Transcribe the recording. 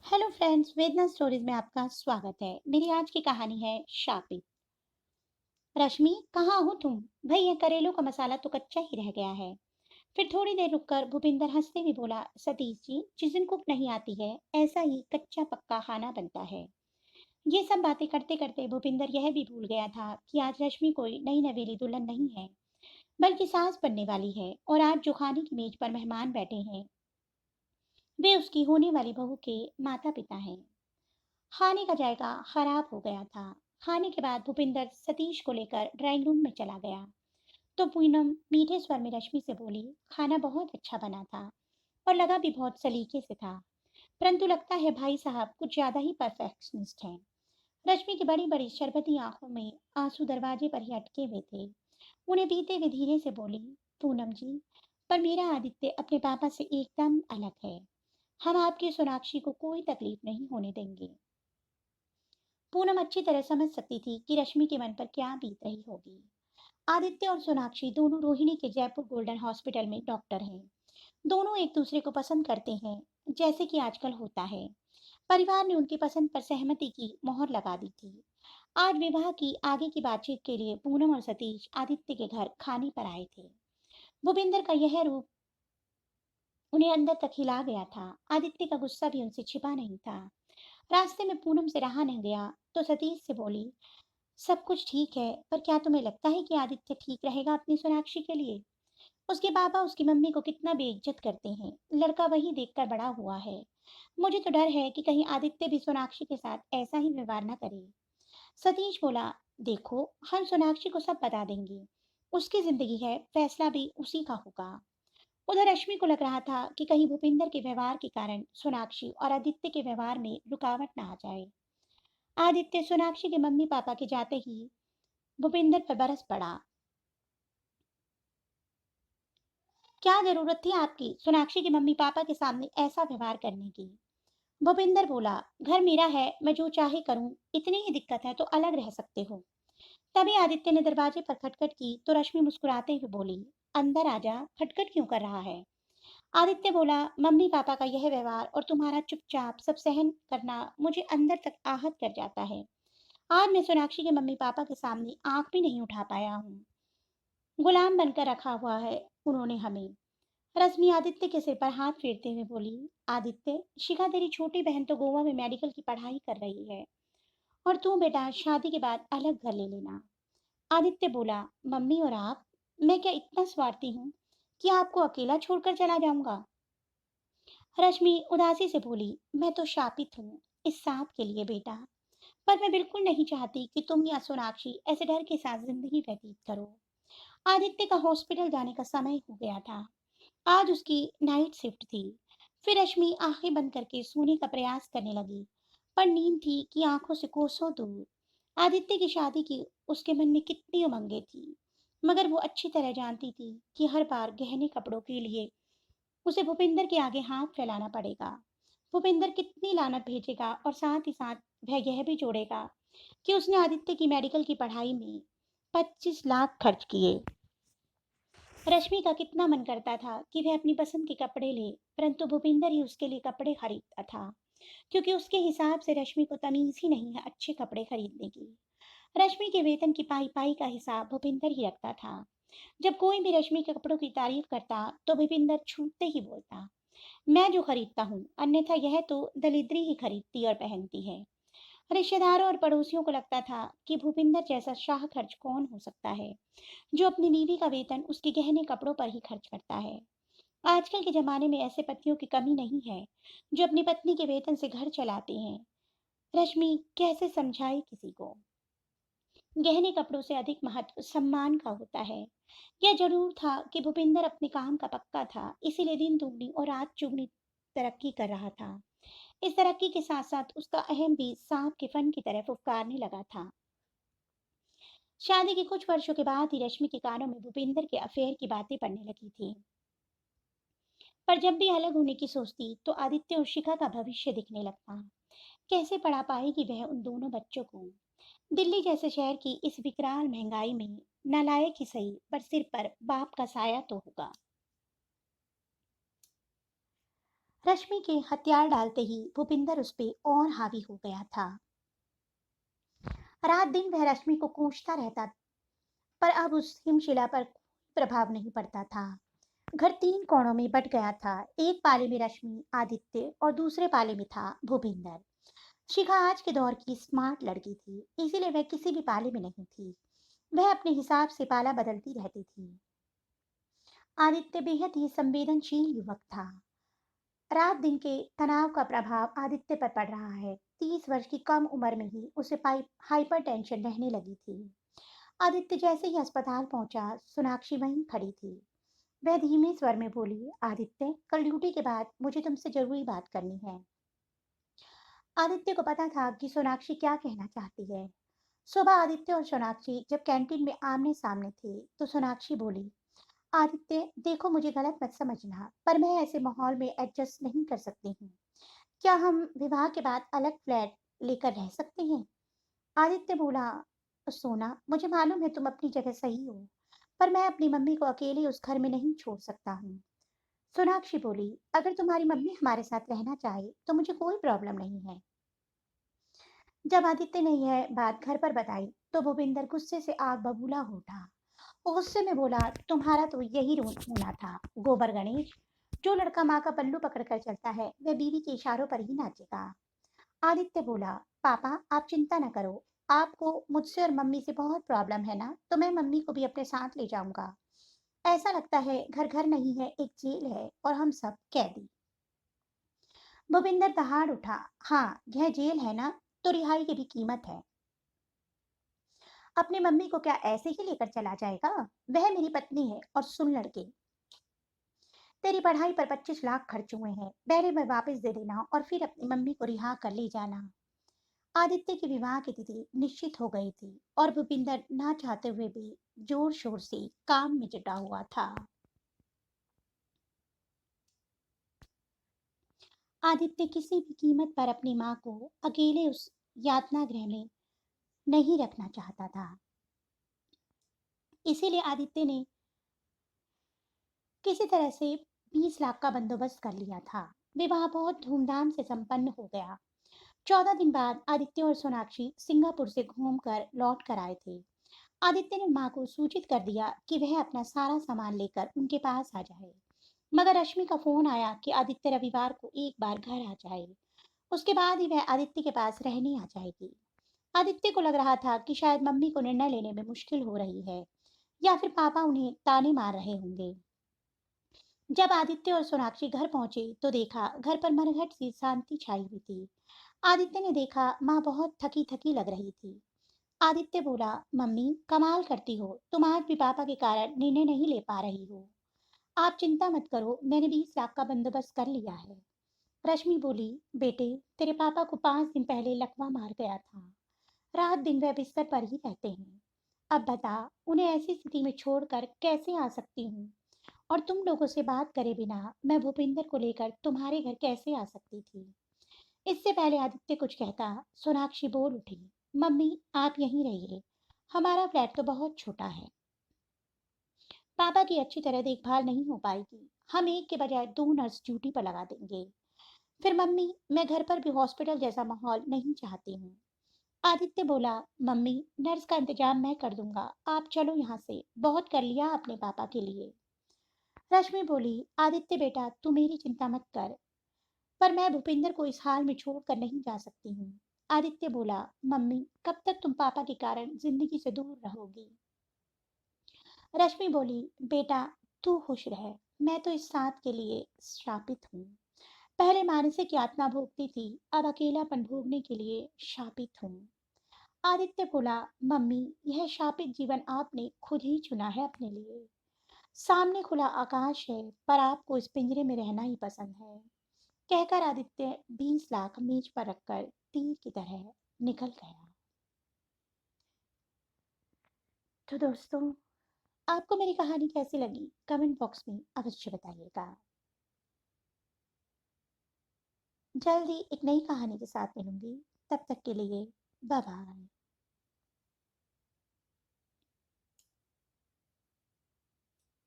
Hello friends, वेदना stories में आपका स्वागत है। मेरी आज की कहानी है शापित। रश्मि, कहाँ हो तुम? भाई, ये करेलों का मसाला तो कच्चा ही रह गया है। फिर थोड़ी देर रुककर भूपिंदर हंसते हुए बोला, सतीश जी, जिस दिन कुक नहीं आती है ऐसा ही कच्चा पक्का खाना बनता है। ये सब बातें करते करते भूपिंदर यह भी भूल गया था कि आज रश्मि कोई नई नवेली दुल्हन नहीं है, बल्कि सास बनने वाली है। और आज जो खाने की मेज पर मेहमान बैठे हैं, वे उसकी होने वाली बहू के माता पिता हैं। खाने का जायका खराब हो गया था। खाने के बाद भूपिंदर सतीश को लेकर ड्राइंग रूम में चला गया तो पूनम मीठे स्वर में रश्मि से बोली, खाना बहुत अच्छा बना था और लगा भी बहुत सलीके से था, परंतु लगता है भाई साहब कुछ ज्यादा ही परफेक्शनिस्ट हैं। रश्मि की बड़ी बड़ी शरबती आंखों में आंसू दरवाजे पर ही अटके हुए थे। उन्हें पीते हुए धीरे से बोली, पूनम जी, पर मेरा आदित्य अपने पापा से एकदम अलग है। हम आपकी सोनाक्षी को कोई तकलीफ नहीं होने देंगे। पूनम अच्छी तरह समझ सकती थी कि रश्मि के मन पर क्या बीत रही होगी। आदित्य और सोनाक्षी दोनों रोहिणी के जयपुर गोल्डन हॉस्पिटल में डॉक्टर हैं। दोनों एक दूसरे को पसंद करते हैं, जैसे कि आजकल होता है। परिवार ने उनकी पसंद पर सहमति की मोहर लगा दी थी। आज विवाह की आगे की बातचीत के लिए पूनम और सतीश आदित्य के घर खाने पर आए थे। भूपिंदर का यह रूप उन्हें अंदर तक हिला गया था। आदित्य का गुस्सा भी उनसे छिपा नहीं था। रास्ते में पूनम से रहा नहीं गया तो सतीश से बोली, सब कुछ ठीक है, पर क्या तुम्हें लगता है कि आदित्य ठीक रहेगा अपनी सोनाक्षी के लिए? उसके पापा उसकी मम्मी को कितना बेइज्जत करते हैं। लड़का वही देखकर बड़ा हुआ है। मुझे तो डर है कि कहीं आदित्य भी सोनाक्षी के साथ ऐसा ही व्यवहार न करे। सतीश बोला, देखो, हम सोनाक्षी को सब बता देंगे। उसकी जिंदगी है, फैसला भी उसी का होगा। उधर रश्मि को लग रहा था कि कहीं भूपिंदर के व्यवहार के कारण सोनाक्षी और आदित्य के व्यवहार में रुकावट न आ जाए। आदित्य सोनाक्षी के मम्मी पापा के जाते ही भूपिंदर पर बरस पड़ा। क्या जरूरत थी आपकी सोनाक्षी के मम्मी पापा के सामने ऐसा व्यवहार करने की? भूपिंदर बोला, घर मेरा है, मैं जो चाहे करूं। इतनी ही दिक्कत है तो अलग रह सकते हो। तभी आदित्य ने दरवाजे पर खटखट की तो रश्मि मुस्कुराते हुए बोली, अंदर आजा, खटखट क्यों कर रहा है? आदित्य बोला, मम्मी पापा का यह व्यवहार और तुम्हारा चुपचाप सब सहन करना मुझे अंदर तक आहत कर जाता है। आज मैं सोनाक्षी के मम्मी पापा के सामने आंख भी नहीं उठा पाया हूँ। गुलाम बनकर रखा हुआ है उन्होंने हमें। रश्मि आदित्य के सिर पर हाथ फेरते हुए बोली, आदित्य, शिखा तेरी छोटी बहन तो गोवा में मेडिकल की पढ़ाई कर रही है और तू बेटा शादी के बाद अलग घर ले लेना। आदित्य बोला, मम्मी और आप, मैं क्या इतना स्वार्थी हूँ कि आपको अकेला छोड़कर चला जाऊंगा? रश्मि उदासी से बोली, मैं तो शापित हूँ इस सांप के लिए बेटा, पर मैं बिल्कुल नहीं चाहती कि तुम या सोनाक्षी ऐसे डर के साथ जिंदगी व्यतीत करो। आदित्य का हॉस्पिटल जाने का समय हो गया था। आज उसकी नाइट शिफ्ट थी। फिर रश्मि आंखें बंद करके सोने का प्रयास करने लगी, पर नींद थी कि आंखों से कोसों दूर। आदित्य की शादी की उसके मन में कितनी उमंगें थी, मगर वो अच्छी तरह जानती थी कि हर बार गहने कपड़ों के लिए उसे भूपिंदर के आगे हाथ फैलाना पड़ेगा। भूपिंदर कितनी लानत भेजेगा और साथ ही साथ वह यह भी जोड़ेगा कि उसने आदित्य की मेडिकल की पढ़ाई में 25 लाख खर्च किए। रश्मि का कितना मन करता था कि वह अपनी पसंद के कपड़े ले, परंतु भूपिंदर ही उसके लिए कपड़े खरीदता था, क्योंकि उसके हिसाब से रश्मि को तमीज ही नहीं है अच्छे कपड़े खरीदने की। रश्मि के वेतन की पाई पाई का हिसाब भूपिंदर ही रखता था। जब कोई भी रश्मि के कपड़ों की तारीफ करता तो भूपिंदर छूटते ही बोलता, मैं जो खरीदता हूँ, अन्यथा यह तो दलिद्री ही खरीदती और पहनती है। रिश्तेदारों और पड़ोसियों को लगता था कि भूपिंदर जैसा शाह खर्च कौन हो सकता है, जो अपनी बीवी का वेतन उसके गहने कपड़ों पर ही खर्च करता है। आजकल के जमाने में ऐसे पतियों की कमी नहीं है, जो अपनी पत्नी के वेतन से घर चलाते हैं। रश्मि कैसे समझाए किसी को? गहने कपड़ों से अधिक महत्व सम्मान का होता है। यह जरूर था कि भूपिंदर अपने काम का पक्का था, इसीलिए दिन दुगनी और रात चौगुनी तरक्की कर रहा था। इस तरक्की के साथ साथ उसका अहम भी सांप के फन की तरह फुफकारने लगा था। शादी के कुछ वर्षों के बाद ही रश्मि के कानों में भूपिंदर के अफेयर की बातें पड़ने लगी थी। पर जब भी अलग होने की सोचती तो आदित्य और शिखा का भविष्य दिखने लगता। कैसे पढ़ा पाएगी वह उन दोनों बच्चों को? दिल्ली जैसे शहर की इस विकराल महंगाई में नालायक ही सही, पर सिर पर बाप का साया तो होगा। रश्मि के हथियार डालते ही भूपिंदर उस पे और हावी हो गया था। रात दिन वह रश्मि को कोसता रहता, पर अब उस हिमशिला पर कोई प्रभाव नहीं पड़ता था। घर तीन कोणों में बट गया था। एक पाले में रश्मि, आदित्य और दूसरे पाले में था भूपिंदर। शिखा आज के दौर की स्मार्ट लड़की थी, इसीलिए वह किसी भी पाले में नहीं थी। वह अपने हिसाब से पाला बदलती रहती थी। आदित्य बेहद ही संवेदनशील युवक था। रात दिन के तनाव का प्रभाव आदित्य पर पड़ रहा है। 30 वर्ष की कम उम्र में ही उसे हाइपर टेंशन रहने लगी थी। आदित्य जैसे ही अस्पताल पहुंचा, सोनाक्षी वहीं खड़ी थी। वह धीमे स्वर में बोली, आदित्य, कल ड्यूटी के बाद मुझे तुमसे जरूरी बात करनी है। आदित्य को पता था कि सोनाक्षी क्या कहना चाहती है। सुबह आदित्य और सोनाक्षी जब कैंटीन में आमने सामने थे, तो सोनाक्षी बोली, आदित्य, देखो, मुझे गलत मत समझना, पर मैं ऐसे माहौल में एडजस्ट नहीं कर सकती हूँ। क्या हम विवाह के बाद अलग फ्लैट लेकर रह सकते हैं? आदित्य बोला, सोना, मुझे मालूम है तुम अपनी जगह सही हो, पर मैं अपनी मम्मी को अकेले उस घर में नहीं छोड़ सकता हूँ। सोनाक्षी बोली, अगर तुम्हारी मम्मी हमारे साथ रहना चाहे तो मुझे कोई प्रॉब्लम नहीं है। जब आदित्य ने यह बात घर पर बताई, तो भूपिंदर गुस्से से आग बबूला हो उठा। वो गुस्से में बोला, तुम्हारा तो यही होना था, गोबर गणेश। जो लड़का माँ का पल्लू पकड़कर चलता है, वह बीवी के इशारों पर ही नाचेगा। आदित्य बोला, पापा, आप चिंता न करो। आपको मुझसे और मम्मी से बहुत प्रॉब्लम है ना, तो मैं मम्मी को भी अपने साथ ले जाऊंगा। ऐसा लगता है घर घर नहीं है, एक जेल है और हम सब कैदी। भूपिंदर दहाड़ उठा, हाँ, यह जेल है ना, तो रिहाई की भी कीमत है। अपनी मम्मी को क्या ऐसे ही लेकर चला जाएगा? वह मेरी पत्नी है। और सुन लड़के, तेरी पढ़ाई पर 25 लाख खर्च हुए हैं, पहले मैं वापस दे देना और फिर अपनी मम्मी को रिहा कर ले जाना। आदित्य की विवाह की तिथि निश्चित हो गई थी और भूपिंदर ना चाहते हुए भी जोर शोर से काम में जुटा हुआ था। आदित्य किसी भी कीमत पर अपनी माँ को अकेले उस यातना गृह में नहीं रखना चाहता था। इसीलिए आदित्य ने किसी तरह से 20 लाख का बंदोबस्त कर लिया था। विवाह बहुत धूमधाम से संपन्न हो गया। 14 दिन बाद आदित्य और सोनाक्षी सिंगापुर से घूमकर लौट कर आए थे। आदित्य ने माँ को सूचित कर दिया कि वह अपना सारा सामान लेकर उनके पास आ जाए। मगर रश्मि का फोन आया कि आदित्य रविवार को एक बार घर आ जाए। उसके बाद ही वह आदित्य के पास रहने आ जाएगी। आदित्य को लग रहा था कि शायद मम्मी को निर्णय लेने में मुश्किल हो रही है, या फिर पापा उन्हें ताने मार रहे होंगे। जब आदित्य और सोनाक्षी घर पहुंचे, तो देखा घर पर मरघट सी शांति छाई हुई थी। आदित्य ने देखा माँ बहुत थकी थकी लग रही थी। आदित्य बोला, मम्मी, कमाल करती हो, तुम आज भी पापा के कारण निर्णय नहीं ले पा रही हो। आप चिंता मत करो, मैंने 20 लाख का बंदोबस्त कर लिया है। रश्मि बोली, बेटे, तेरे पापा को 5 दिन पहले लकवा मार गया था। रात दिन वह बिस्तर पर ही रहते हैं। अब बता, उन्हें ऐसी स्थिति में छोड़कर कैसे आ सकती हूँ? और तुम लोगों से बात करे बिना मैं भूपिंदर को लेकर तुम्हारे घर कैसे आ सकती थी? इससे पहले आदित्य कुछ कहता, सोनाक्षी बोल उठी, मम्मी, आप यहीं रहिए, हमारा फ्लैट तो बहुत छोटा है, पापा की अच्छी तरह देखभाल नहीं हो पाएगी। हम एक के बजाय दो नर्स ड्यूटी पर लगा देंगे। फिर मम्मी, मैं घर पर भी हॉस्पिटल जैसा माहौल नहीं चाहती हूँ। आदित्य बोला, मम्मी, नर्स का इंतजाम मैं कर दूंगा, आप चलो यहाँ से, बहुत कर लिया अपने पापा के लिए। रश्मि बोली, आदित्य बेटा, तू मेरी चिंता मत कर, पर मैं भूपिंदर को इस हाल में छोड़कर नहीं जा सकती हूँ। आदित्य बोला, मम्मी, कब तक तुम पापा के कारण जिंदगी से दूर रहोगी? रश्मि बोली, बेटा, तू खुश रह, मैं तो इस साथ के लिए श्रापित हूँ। पहले मानसिक यातना भोगती थी, अब अकेलापन भोगने के लिए शापित हूँ। आदित्य बोला, मम्मी, यह शापित जीवन आपने खुद ही चुना है अपने लिए। सामने खुला आकाश है, पर आपको इस पिंजरे में रहना ही पसंद है। कहकर आदित्य 20 लाख मेज पर रखकर तीर की तरह निकल गया। तो दोस्तों, आपको मेरी कहानी कैसी लगी, कमेंट बॉक्स में अवश्य बताइएगा। जल्दी एक नई कहानी के साथ मिलूंगी, तब तक के लिए बाय बाय।